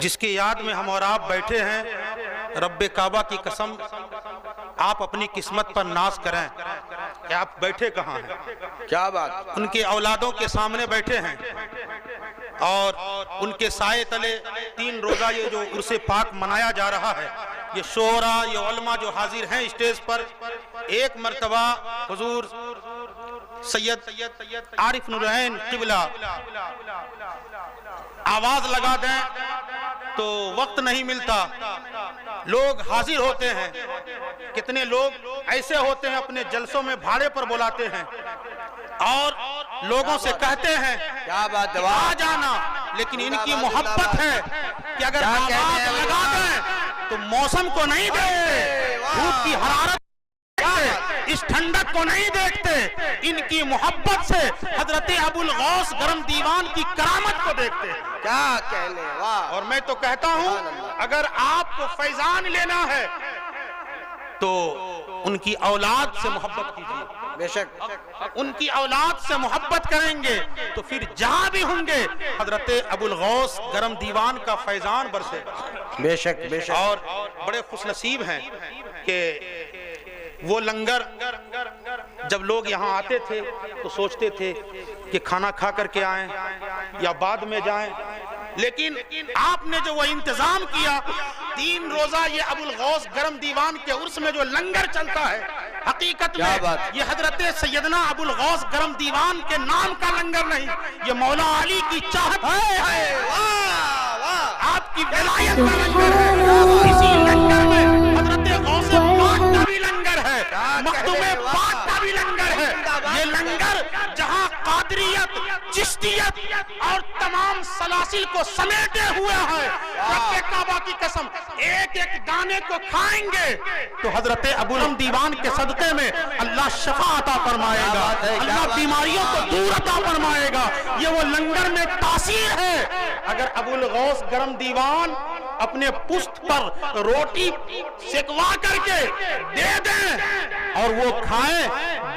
جس کی یاد میں ہم اور آپ بیٹھے ہیں، رب کعبہ کی قسم آپ اپنی قسمت پر ناز کریں کہ آپ بیٹھے کہاں ہیں۔ کیا بات، ان کے اولادوں کے سامنے بیٹھے ہیں اور ان کے سائے تلے 3 روزہ یہ جو عرس پاک منایا جا رہا ہے، یہ شعراء، یہ علماء جو حاضر ہیں اسٹیج پر، ایک مرتبہ حضور سید عارف نورین قبلہ آواز لگا دیں تو وقت نہیں ملتا، لوگ حاضر ہوتے ہیں۔ کتنے لوگ ایسے ہوتے ہیں اپنے جلسوں میں بھاڑے پر بلاتے ہیں اور لوگوں سے کہتے ہیں کیا بات ہے، آ جانا، لیکن ان کی محبت ہے کہ اگر آواز لگا دیں تو موسم کو نہیں دیکھتے، دھوپ کی حرارت اس ٹھنڈک کو نہیں دیکھتے، ان کی محبت سے حضرت ابو الغوث گرم دیوان کی کرامت کو دیکھتے ہیں۔ کیا کہنے، واہ۔ اور میں تو کہتا ہوں اگر آپ کو فیضان لینا ہے تو ان کی اولاد سے محبت کیجیے، بے شک، ان کی اولاد سے محبت کریں گے تو پھر جہاں بھی ہوں گے حضرت ابو الغوث گرم دیوان کا فیضان برسے گا۔ بے شک، بے شک۔ اور بڑے خوش نصیب ہیں کہ وہ لنگر جب لوگ یہاں آتے تھے تو سوچتے تھے کہ کھانا کھا کر کے آئیں یا بعد میں جائیں، لیکن آپ نے جو وہ انتظام کیا 3 روزہ یہ ابو الغوث گرم دیوان کے عرس میں جو لنگر چلتا ہے، حقیقت میں یہ حضرت سیدنا ابو الغوث گرم دیوان کے نام کا لنگر نہیں، یہ مولا علی کی چاہت ہے، آپ کی ولایت کا لنگر ہے۔ اسی لنگر میں حضرت غوث پاک کا بھی لنگر ہے، مخدوم پاک کا بھی لنگر ہے۔ یہ لنگر جہاں قادریت، چشتیت اور تمام سلاسل کو سمیٹے ہوئے ہیں، رب کعبہ کی قسم ایک ایک دانے کو کھائیں گے تو حضرت ابو الغوث دیوان کے صدقے میں اللہ شفا عطا فرمائے گا، اللہ بیماریوں کو دور عطا فرمائے گا۔ یہ وہ لنگر میں تاثیر ہے۔ اگر ابو الغوث گرم دیوان اپنے پشت پر روٹی سکوا کر کے دے دیں اور وہ کھائیں،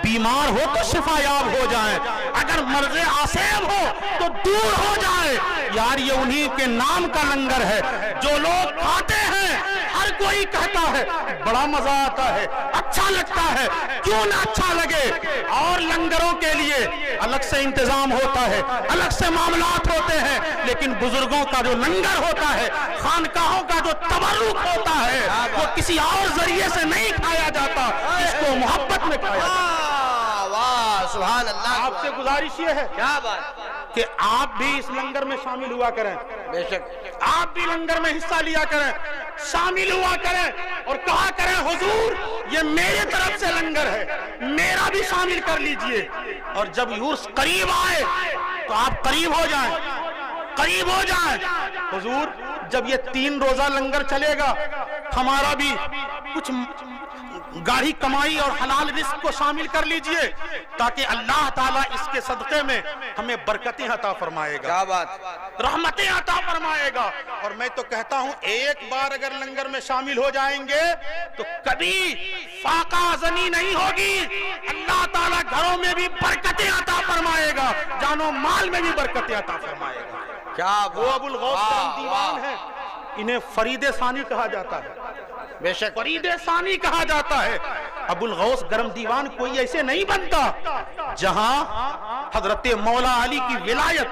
بیمار ہو تو شفا یاب ہو جائیں، اگر مرض آسیب ہو تو دور ہو جائے۔ یار یہ انہی کے نام کا لنگر ہے، جو لوگ کھاتے ہیں ہر کوئی کہتا ہے بڑا مزہ آتا ہے، اچھا لگتا ہے، کیوں نہ اچھا لگے۔ اور لنگروں کے لیے الگ سے انتظام ہوتا ہے، الگ سے معاملات ہوتے ہیں، لیکن بزرگوں کا جو لنگر ہوتا ہے، خانقاہوں کا جو تبرک ہوتا ہے، وہ کسی اور ذریعے سے نہیں کھایا جاتا، اس کو محبت میں کھایا جاتا ہے۔ سبحان اللہ۔ آپ سے گزارش یہ ہے کیا بات کہ آپ بھی اس لنگر میں شامل ہوا کریں، بے شک، آپ بھی لنگر میں حصہ لیا کریں، شامل ہوا کریں اور کہا کریں حضور یہ میرے طرف سے لنگر ہے، میرا بھی شامل کر لیجئے۔ اور جب یورس قریب آئے تو آپ قریب ہو جائیں، قریب ہو جائیں۔ حضور جب یہ 3 روزہ لنگر چلے گا ہمارا بھی کچھ گاڑی کمائی اور حلال رزق کو شامل کر لیجئے تاکہ اللہ تعالیٰ اس کے صدقے میں ہمیں برکتیں عطا فرمائے گا، کیا بات، رحمتیں عطا فرمائے گا۔ اور میں تو کہتا ہوں ایک بار اگر لنگر میں شامل ہو جائیں گے تو کبھی فاقہ زنی نہیں ہوگی، اللہ تعالیٰ گھروں میں بھی برکتیں عطا فرمائے گا، جان و مال میں بھی برکتیں عطا فرمائے گا۔ کیا وہ ابو الغوث گرم دیوان ہے، انہیں فرید ثانی کہا جاتا ہے، بے شک، فرید ثانی کہا جاتا ہے۔ ابو الغوث گرم دیوان کوئی ایسے نہیں بنتا جہاں حضرت مولا علی کی ولایت،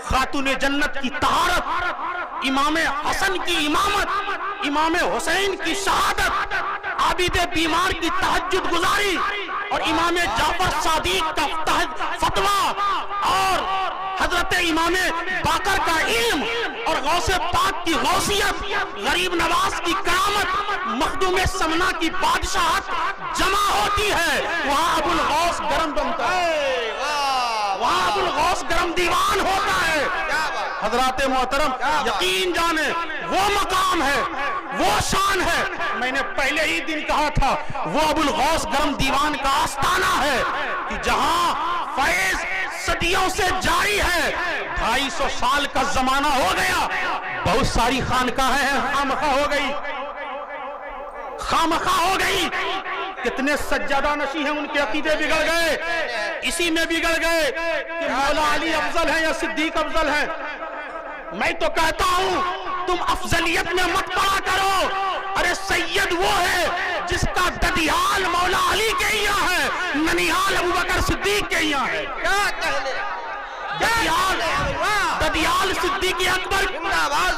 خاتون جنت کی طہارت، امام حسن کی امامت، امام حسین کی شہادت، عابد بیمار کی تہجد گزاری اور امام جعفر صادق کا فتویٰ اور حضرت امام باقر کا علم اور غوث پاک کی غوثیت، غریب نواز کی کرامت، مخدوم سمنا کی بادشاہت جمع ہوتی ہے، وہاں ابو الغوث گرم بنتا ہے، وہاں ابو الغوث گرم دیوان ہوتا ہے۔ حضرات محترم یقین جانیں وہ مقام ہے، وہ شان ہے، میں نے پہلے ہی دن کہا تھا وہ ابو الغوث گرم دیوان کا آستانہ ہے کہ جہاں فیض صدیوں سے جاری ہے۔ 250 سال کا زمانہ ہو گیا، بہت ساری خانقاہیں خامخواہ ہو گئی، خامخواہ ہو گئی، کتنے سجادہ نشی ہیں ان کے عقیدے بگڑ گئے، اسی میں بگڑ گئے کہ مولا علی افضل ہیں یا صدیق افضل ہیں۔ میں تو کہتا ہوں تم افضلیت میں مت پڑا کرو. ارے سید وہ ہے جس کا ددیال مولا علی کے یہاں ہے, ننیال ابوبکر صدیق کے یہاں ہے. کیا کہنے, ددیال صدیق اکبر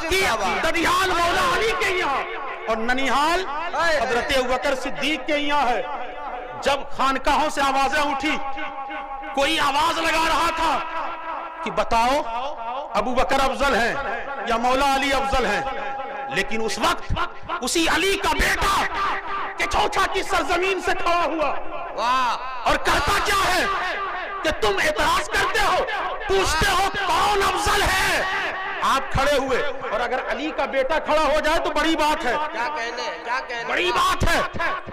کی, ددیال مولا علی کے یہاں, اور ننیال حضرت ابوبکر صدیق کے یہاں ہے. جب خانقاہوں سے آوازیں اٹھی, کوئی آواز لگا رہا تھا کہ بتاؤ ابوبکر افضل ہیں یا مولا علی افضل ہیں, لیکن اس وقت اسی علی کا بیٹا کہ چوچا کی سرزمین سے کھڑا ہوا اور کہتا کیا ہے کہ تم اعتراض کرتے ہو, پوچھتے ہو کون افضل ہے. آپ کھڑے ہوئے, اور اگر علی کا بیٹا کھڑا ہو جائے تو بڑی بات ہے. کیا کہنے, بڑی بات ہے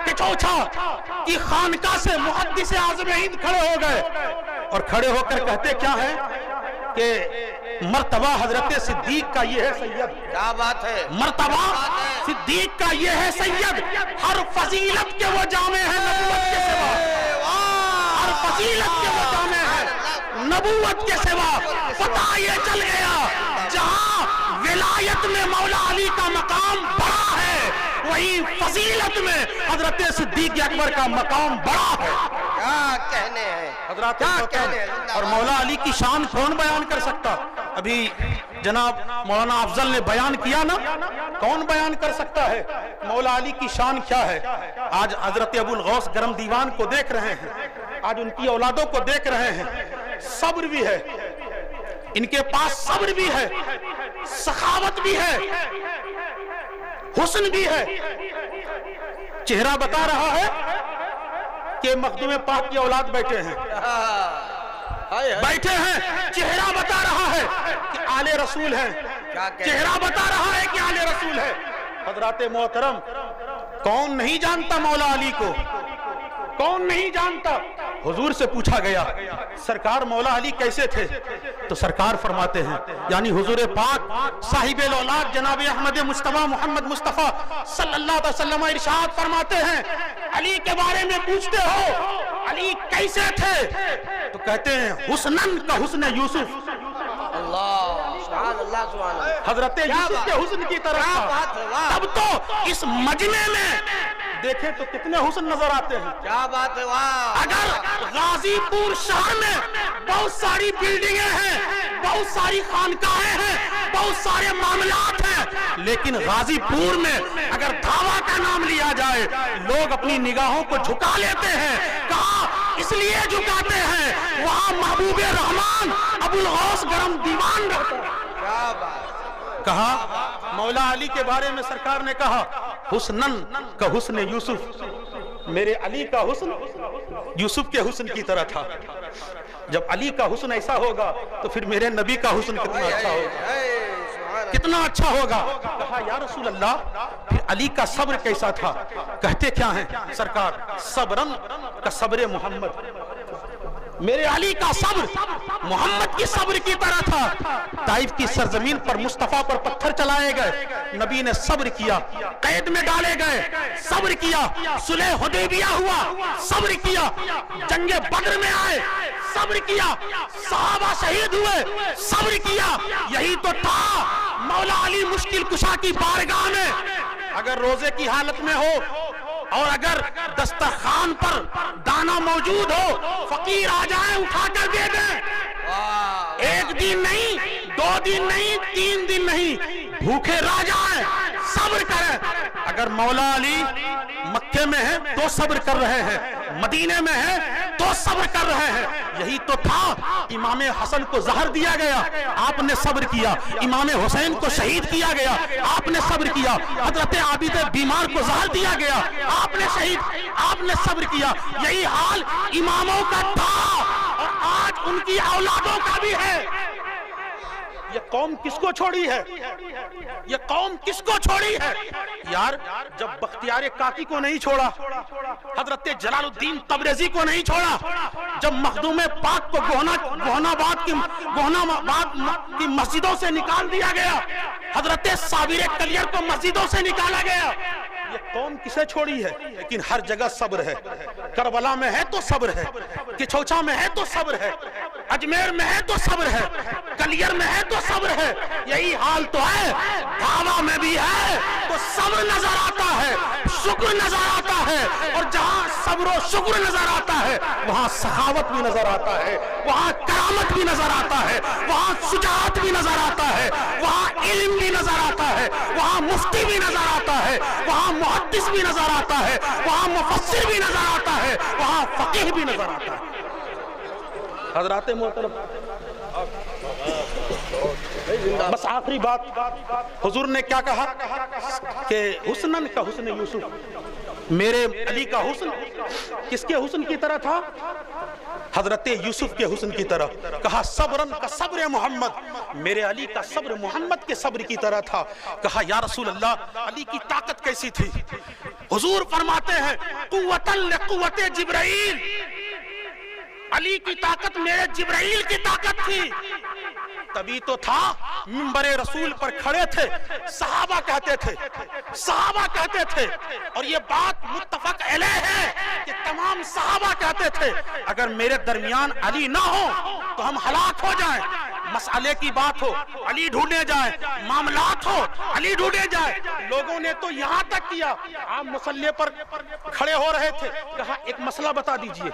کہ چوچا کی خانقاہ سے محدث اعظم ہند کھڑے ہو گئے, اور کھڑے ہو کر کہتے کیا ہے کہ مرتبہ حضرت صدیق کا یہ ہے سید. کیا بات ہے, مرتبہ صدیق کا یہ ہے سید, ہر فضیلت کے وہ جامع ہے نبوت کے سوا, ہر فضیلت کے وہ جامع ہے نبوت کے سوا. پتہ یہ چل گیا جہاں ولایت میں مولا علی کا مقام بڑا ہے, وہی فضیلت میں حضرت صدیق اکبر کا مقام بڑا ہے. کیا کہنے ہیں حضرات, اور مولا علی کی شان کون بیان کر سکتا؟ ابھی جناب مولانا افضل نے بیان کیا نا, کون بیان کر سکتا ہے مولا علی کی شان کیا ہے؟ آج حضرت ابو الغوث گرم دیوان کو دیکھ رہے ہیں, آج ان کی اولادوں کو دیکھ رہے ہیں. صبر بھی ہے ان کے پاس, صبر بھی ہے, سخاوت بھی ہے, حسن بھی ہے. چہرہ بتا رہا ہے کہ مخدوم پاک کی اولاد بیٹھے ہیں, بیٹھے ہیں, چہرہ بتا رہا ہے کہ آل رسول ہیں, چہرہ بتا رہا ہے کہ آل رسول ہے. حضرات محترم, کون نہیں جانتا مولا علی کو, کون نہیں جانتا؟ حضور سے پوچھا گیا سرکار مولا علی کیسے تھے, تو سرکار فرماتے ہیں, یعنی حضور پاک صاحب الاولاد جناب احمد مصطفیٰ محمد مصطفیٰ صلی اللہ علیہ وسلم ارشاد فرماتے ہیں, علی کے بارے میں پوچھتے ہو علی کیسے تھے, تو کہتے ہیں حسنن کا حسن یوسف. اللہ سبحان اللہ سبحان اللہ, حضرت یوسف کے حسن کی طرح تھا. تب تو اس مجمع میں دیکھیں تو کتنے حسن نظر آتے ہیں. کیا بات ہے, واہ. اگر غازی پور شہر میں بہت ساری بلڈنگیں ہیں, بہت ساری خانقاہیں ہیں, بہت سارے معاملات ہیں, لیکن غازی پور میں اگر دعویٰ کا نام لیا جائے لوگ اپنی نگاہوں کو جھکا لیتے ہیں. کہا اس لیے جھکاتے ہیں وہاں محبوب رحمان ابو الغوث گرم دیوان رہتا ہے. کیا بات. کہا مولا علی کے بارے میں سرکار نے کہا حسنن کا حسن یوسف, میرے علی کا حسن یوسف کے حسن کی طرح تھا. جب علی کا حسن ایسا ہوگا تو پھر میرے نبی کا حسن کتنا اچھا ہوگا, کتنا اچھا ہوگا. کہا یا رسول اللہ پھر علی کا صبر کیسا تھا؟ کہتے کیا ہیں سرکار, صبرن کا صبر محمد, میرے علی کا صبر محمد کی صبر کی طرح تھا. طائف کی سرزمین پر مصطفیٰ پر پتھر چلائے گئے, نبی نے صبر کیا. قید میں ڈالے گئے, صبر کیا. صلح حدیبیہ ہوا, صبر کیا. جنگ بدر میں آئے, صبر کیا. صحابہ شہید ہوئے, صبر کیا. یہی تو تھا مولا علی مشکل کشا کی بارگاہ میں. اگر روزے کی حالت میں ہو اور اگر دسترخوان پر دانا موجود ہو, فقیر آ جائیں اٹھا کر دے دیں. ایک دن نہیں, 2 دن نہیں, 3 دن نہیں, بھوکے رہ جائیں, صبر کریں. اگر مولا علی مکے میں ہیں تو صبر کر رہے ہیں, مدینے میں ہیں تو صبر کر رہے ہیں. یہی تو تھا. امام حسن کو زہر دیا گیا, آپ نے صبر کیا. امام حسین کو شہید کیا گیا, آپ نے صبر کیا. حضرت عابد بیمار کو زہر دیا گیا, آپ نے آپ نے صبر کیا. یہی حال اماموں کا تھا اور آج ان کی اولادوں کا بھی ہے. یہ قوم کس کو چھوڑی ہے, یہ قوم کس کو چھوڑی ہے یار؟ جب بختیار کاکی کو نہیں چھوڑا, حضرت جلال الدین تبریزی کو نہیں چھوڑا, جب مخدوم پاک کو گہنا باد کی مسجدوں سے نکال دیا گیا, حضرت صابر کلیر کو مسجدوں سے نکالا گیا, یہ قوم کسے چھوڑی ہے؟ لیکن ہر جگہ صبر ہے. کربلا میں ہے تو صبر ہے, کچھوچا میں ہے تو صبر ہے. اجمیر میں ہے تو صبر ہے، کلیر میں ہے تو صبر ہے، یہی حال تو ہے دھاوا میں بھی ہے تو صبر نظر آتا ہے، شکر نظر آتا ہے، اور جہاں صبر و شکر نظر آتا ہے وہاں سخاوت بھی نظر آتا ہے، وہاں کرامت بھی نظر آتا ہے، وہاں شجاعت بھی نظر آتا ہے، وہاں علم بھی نظر آتا ہے، وہاں مفتی بھی نظر آتا ہے، وہاں محدث بھی نظر آتا ہے، وہاں مفسر بھی نظر آتا ہے، وہاں فقیہ بھی نظر آتا ہے۔ حضرات محترم، بس آخری بات، حضور نے کیا کہا کہ حسنن کا حسن یوسف، میرے علی کا حسن کس کے حسن کی طرح تھا؟ حضرت یوسف کے حسن کی طرح۔ کہا صبرن کا صبر محمد، میرے علی کا صبر محمد کے صبر کی طرح تھا۔ کہا یا رسول اللہ علی کی طاقت کیسی تھی؟ حضور فرماتے ہیں قوتاً لقوت جبرائیل، علی کی طاقت میرے جبرائیل کی طاقت تھی۔ تبھی تو تھا منبر رسول پر کھڑے تھے، صحابہ کہتے تھے اور یہ بات متفق علیہ ہے کہ تمام صحابہ کہتے تھے اگر میرے درمیان علی نہ ہو تو ہم ہلاک ہو جائیں۔ مسئلے کی بات ہو علی ڈھونڈے جائیں، معاملات ہو علی ڈھونڈے جائیں۔ لوگوں نے تو یہاں تک کیا، آپ مصلی پر کھڑے ہو رہے تھے، کہا ایک مسئلہ بتا دیجئے،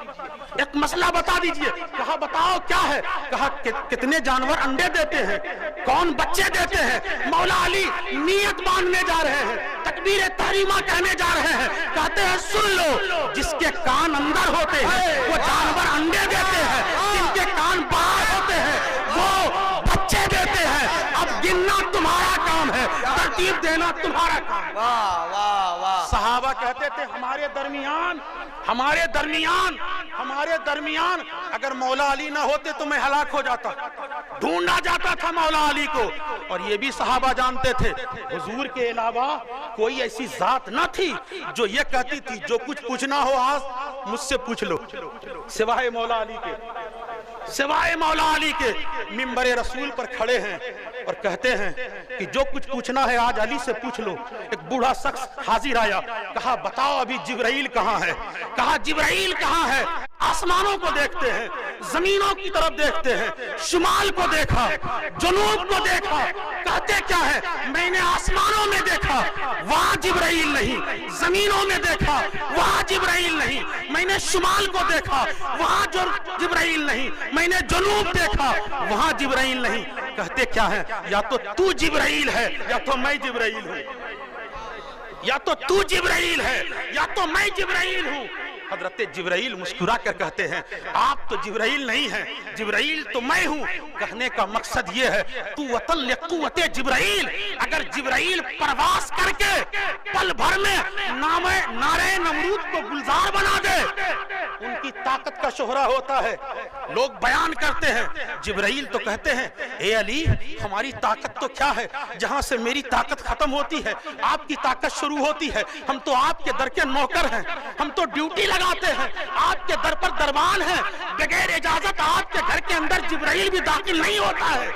ایک مسئلہ بتا دیجئے۔ کہا بتاؤ کیا ہے؟ کہا کتنے جانور انڈے دیتے ہیں، کون بچے دیتے ہیں؟ مولا علی نیت باندھنے جا رہے ہیں، تکبیر تحریمہ کہنے جا رہے ہیں، کہتے ہیں سن لو، جس کے کان اندر ہوتے ہیں وہ جانور انڈے دیتے ہیں، جن کے کان باہر ہوتے ہیں وہ بچے دیتے ہیں۔ اب گننا تمہارا کام ہے، ترتیب دینا تمہارا کام۔ واہ واہ واہ۔ صحابہ کہتے تھے ہمارے درمیان اگر مولا علی نہ ہوتے تو میں ہلاک ہو جاتا، ڈھونڈا جاتا تھا مولا علی کو۔ اور یہ بھی صحابہ جانتے تھے حضور کے علاوہ کوئی ایسی ذات نہ تھی جو یہ کہتی تھی جو کچھ پوچھنا ہو آج مجھ سے پوچھ لو، سوائے مولا علی کے، سوائے مولا علی کے۔ منبر رسول پر کھڑے ہیں اور کہتے ہیں کہ جو کچھ پوچھنا ہے آج علی سے پوچھ لو۔ ایک بوڑھا شخص حاضر آیا، کہا بتاؤ ابھی جبرائیل کہاں ہے؟ کہا جبرائیل کہاں ہے؟ آسمانوں کو دیکھتے ہیں، زمینوں کی طرف دیکھتے ہیں، شمال کو دیکھا، جنوب کو دیکھا، کہتے کیا ہے؟ میں نے آسمانوں میں دیکھا وہاں جبرائیل نہیں، زمینوں میں دیکھا وہاں جبرائیل نہیں، میں نے شمال کو دیکھا وہاں جبرائیل نہیں، میں نے جنوب دیکھا وہاں جبرائیل نہیں۔ کہتے کیا ہے؟ یا تو جبرائیل ہے یا تو میں جبرائیل ہوں، یا تو جبرائیل ہے یا تو میں جبرائیل ہوں۔ حضرت جبرائیل مسکرا کر کہتے ہیں آپ تو جبرائیل نہیں ہیں، جبرائیل تو میں ہوں۔ کہنے کا مقصد یہ ہے قوتاً لقوت جبرائیل، اگر جبرائیل پرواز کر کے پل بھر میں نعرہ نمرود کو گلزار بنا دے، ان کی طاقت کا شہرہ ہوتا ہے۔ لوگ بیان کرتے ہیں، جبرائیل تو کہتے ہیں اے علی ہماری طاقت تو کیا ہے، جہاں سے میری طاقت ختم ہوتی ہے آپ کی طاقت شروع ہوتی ہے۔ ہم تو آپ کے در کے نوکر ہیں، ہم تو ڈیوٹی لگاتے ہیں، آپ کے در پر دربان ہیں، بغیر اجازت آپ کے گھر کے اندر جبرائیل بھی داخل نہیں ہوتا ہے۔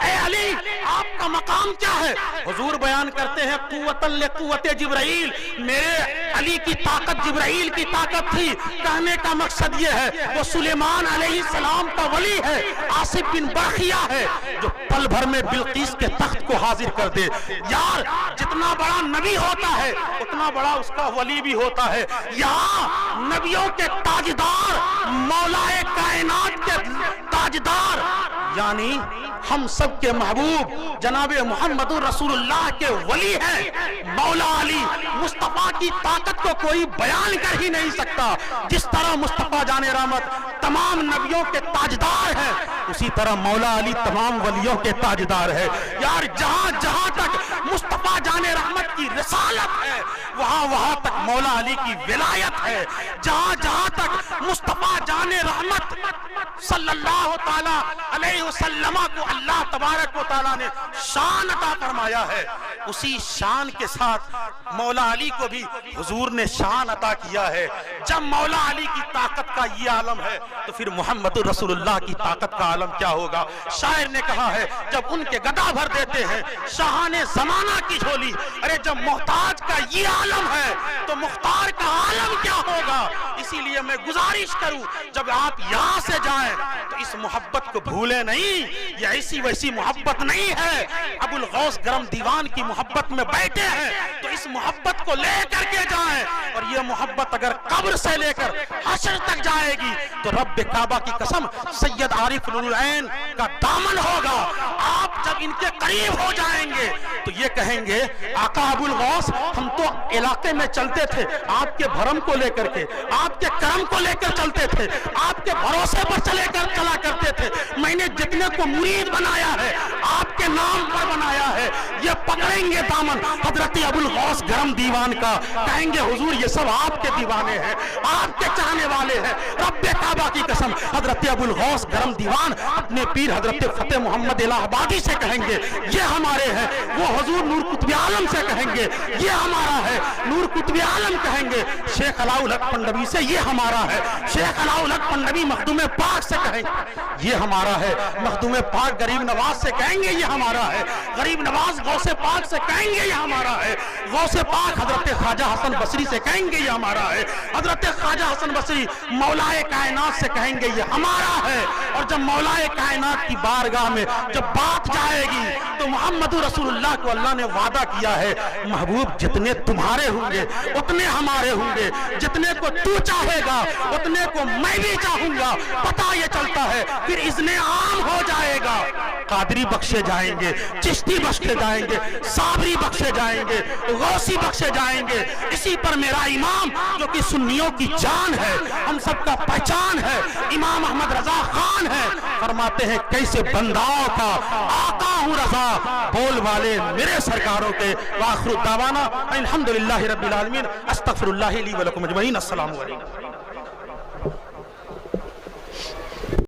اے علی آپ کا مقام کیا ہے؟ حضور بیان کرتے ہیں قوتاً لقوت جبرائیل، میرے علی کی طاقت جبرائیل کی طاقت تھی۔ کہنے کا مقصد یہ ہے وہ سلیمان علیہ السلام کا ولی ہے، آصف بن برخیہ ہے، جو پل بھر میں بلقیس کے تخت کو حاضر کر دے۔ یار جتنا بڑا نبی ہوتا ہے اتنا بڑا اس کا ولی بھی ہوتا ہے۔ یہاں نبیوں کے تاجدار، مولا کائنات کے تاجدار، یعنی ہم سب کے محبوب جناب محمد رسول اللہ کے ولی ہیں مولا علی۔ مصطفیٰ کی طاقت کو کوئی بیان کر ہی نہیں سکتا۔ جس طرح مصطفیٰ جان رحمت تمام نبیوں کے تاجدار ہیں، اسی طرح مولا علی تمام ولیوں کے تاجدار ہے۔ یار جہاں جہاں تک مصطفیٰ جان رحمت کی رسالت ہے وہاں تک مولا علی کی ولایت ہے۔ جہاں جہاں تک مصطفیٰ جان رحمت صلی اللہ تعالی علیہ وسلم کو اللہ تبارک و تعالیٰ نے شان عطا فرمایا ہے، اسی شان کے ساتھ مولا علی کو بھی حضور نے شان عطا کیا ہے۔ جب مولا علی کی طاقت کا یہ عالم ہے تو پھر محمد رسول اللہ کی طاقت کا عالم کیا ہوگا؟ شاعر نے کہا ہے جب ان کے گدا بھر دیتے ہیں شاہان زمانہ کی جھولی، ارے جب محتاج کا یہ عالم ہے تو مختار کا عالم کیا ہوگا؟ اسی لیے میں گزارش کروں جب آپ یہاں سے جائیں جائیں تو اس محبت کو بھولے نہیں، یہ ایسی ویسی محبت نہیں ہے۔ ابو الغوث گرم دیوان کی محبت میں بیٹھے ہیں تو اس محبت کو لے کر کے جائیں، اور یہ محبت اگر قبر سے لے کر حشر تک جائے گی تو رب کعبہ کی قسم سید عارف نور العین کا دامن ہوگا۔ آپ جب ان کے قریب ہو جائیں گے تو یہ کہیں گے آقا ابو الغوث ہم تو علاقے میں چلتے تھے آپ کے بھرم کو لے کر کے، آپ کے کرم کو لے کر چلتے تھے، آپ کے بھروسے پر چلا کرتے تھے، میں نے جتنے کو مرید بنایا ہے آپ کے نام پر بنایا ہے، یہ پکڑیں گے دامن حضرت ابو الغوث گرم دیوان کا، کہیں گے حضور یہ سب آپ کے دیوانے ہیں، آپ کے چاہنے والے ہیں۔ رب کعبہ کی قسم حضرت ابو الغوث گرم دیوان اپنے پیر حضرت فتح محمد الہ آبادی سے کہیں گے یہ ہمارے ہیں، وہ حضور نور قطب عالم سے کہیں گے یہ ہمارا ہے، نور قطب عالم کہیں گے شیخ علاء الحق پنڈوی سے یہ ہمارا ہے، شیخ علاء الحق پنڈوی مخدوم پاک سے کہیں گے یہ ہمارا ہے، مخدوم پاک غریب نواز سے کہیں گے یہ ہمارا ہے، غریب نواز غوث پاک سے کہیں گے یہ ہمارا ہے، غوث پاک حضرت خواجہ حسن بصری سے کہیں گے یہ ہمارا ہے، حضرت خواجہ حسن بصری مولائے کائنات سے کہیں گے یہ ہمارا ہے۔ اور جب مولائے کائنات کی بارگاہ میں جب بات جائے گی تو محمد رسول اللہ کو اللہ نے وعدہ کیا ہے محبوب جتنے تمہارے ہوں گے اتنے ہمارے ہوں گے، جتنے کو تو چاہے گا اتنے کو میں بھی چاہوں گا۔ پتہ یہ چلتا ہے پھر اذن عام ہو جائے گا، قادری بخشے جائیں گے، چشتی بخشے جائیں گے، صابری بخشے جائیں گے، غوثی بخشے جائیں گے۔ اسی پر میرا امام جو کہ سنیوں کی جان ہے، ہم سب کا پہچان ہے، امام احمد رضا خان ہے، فرماتے ہیں کیسے بنداؤں کا آقا ہوں رضا، بول والے میرے سرکاروں کے۔ وآخر دعوانا الحمدللہ رب العالمین، استغفر اللہ لی ولکم اجمعین، السلام علیکم۔